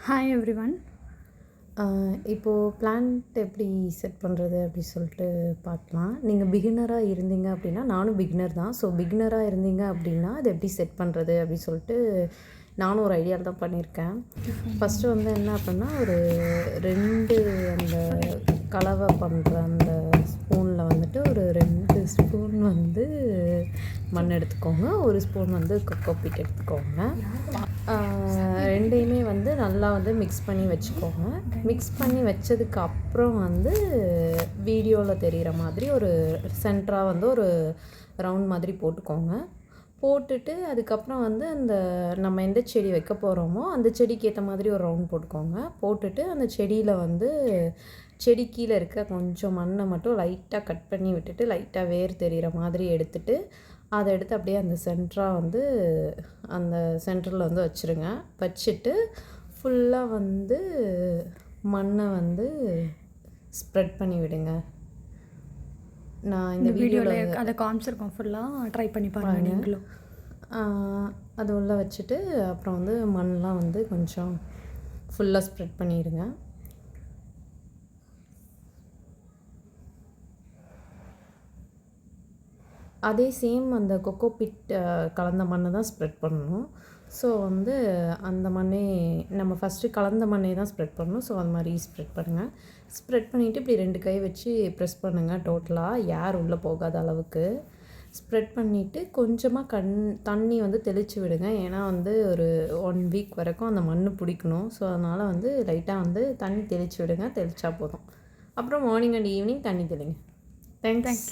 Hi everyone. இப்போது plant எப்படி set பண்ணுறது அப்படி சொல்லிட்டு பார்க்கலாம். நீங்கள் பிகினராக இருந்தீங்க அப்படின்னா, நானும் பிகினர் தான். ஸோ பிகினராக இருந்தீங்க அப்படின்னா அது எப்படி செட் பண்ணுறது அப்படி சொல்லிட்டு நானும் ஒரு ஐடியாவில் தான் பண்ணியிருக்கேன். ஃபஸ்ட்டு வந்து என்ன அப்படின்னா, ஒரு 2 அந்த கலவை பண்ணுற அந்த ஸ்பூனில் வந்துட்டு ஒரு 2 ஸ்பூன் வந்து மண் எடுத்துக்கோங்க, 1 ஸ்பூன் வந்து கொக்கோபீட் எடுத்துக்கோங்க. 2யுமே வந்து நல்லா வந்து மிக்ஸ் பண்ணி வச்சுக்கோங்க. மிக்ஸ் பண்ணி வச்சதுக்கு அப்புறம் வந்து வீடியோவில் தெரிகிற மாதிரி ஒரு சென்டராக வந்து ஒரு ரவுண்ட் மாதிரி போட்டுக்கோங்க. போட்டுட்டு அதுக்கப்புறம் வந்து அந்த நம்ம எந்த செடி வைக்க போகிறோமோ அந்த செடிக்கு ஏற்ற மாதிரி ஒரு ரவுண்ட் போட்டுக்கோங்க. போட்டுட்டு அந்த செடியில் வந்து செடி கீழே இருக்க கொஞ்சம் மண்ணை மட்டும் லைட்டாக கட் பண்ணி விட்டுட்டு லைட்டாக வேர் தெரிகிற மாதிரி எடுத்துட்டு அதை எடுத்து அப்படியே அந்த சென்டராக வந்து அந்த சென்டரில் வந்து வச்சுருங்க. வச்சுட்டு ஃபுல்லாக வந்து மண்ணை வந்து ஸ்ப்ரெட் பண்ணி விடுங்க. நான் இந்த வீடியோவில் அதை காமிச்சிருக்கோம், ஃபுல்லாக ட்ரை பண்ணி பாருங்கள் நீங்களும். அது உள்ளே வச்சுட்டு அப்புறம் வந்து மண்ணெலாம் வந்து கொஞ்சம் ஃபுல்லாக ஸ்ப்ரெட் பண்ணிடுங்க. அதே சேம் அந்த கொக்கோபீட் கலந்த மண்ணை தான் ஸ்ப்ரெட் பண்ணணும். ஸோ வந்து அந்த மண்ணே நம்ம ஃபஸ்ட்டு கலந்த மண்ணே தான் ஸ்ப்ரெட் பண்ணணும். ஸோ அது மாதிரி ஸ்ப்ரெட் பண்ணுங்கள். ஸ்ப்ரெட் பண்ணிவிட்டு இப்படி 2 கை வச்சு ப்ரெஸ் பண்ணுங்கள். டோட்டலாக ஏர் உள்ளே போகாத அளவுக்கு ஸ்ப்ரெட் பண்ணிவிட்டு கொஞ்சமாக தண்ணி வந்து தெளித்து விடுங்க. ஏன்னா வந்து ஒரு 1 வீக் வரைக்கும் அந்த மண் பிடிக்கணும். ஸோ அதனால் வந்து லைட்டாக வந்து தண்ணி தெளித்து விடுங்க. தெளித்தா போதும். அப்புறம் மார்னிங் அண்ட் ஈவினிங் தண்ணி தெளிங்க. தேங்க்ஸ்.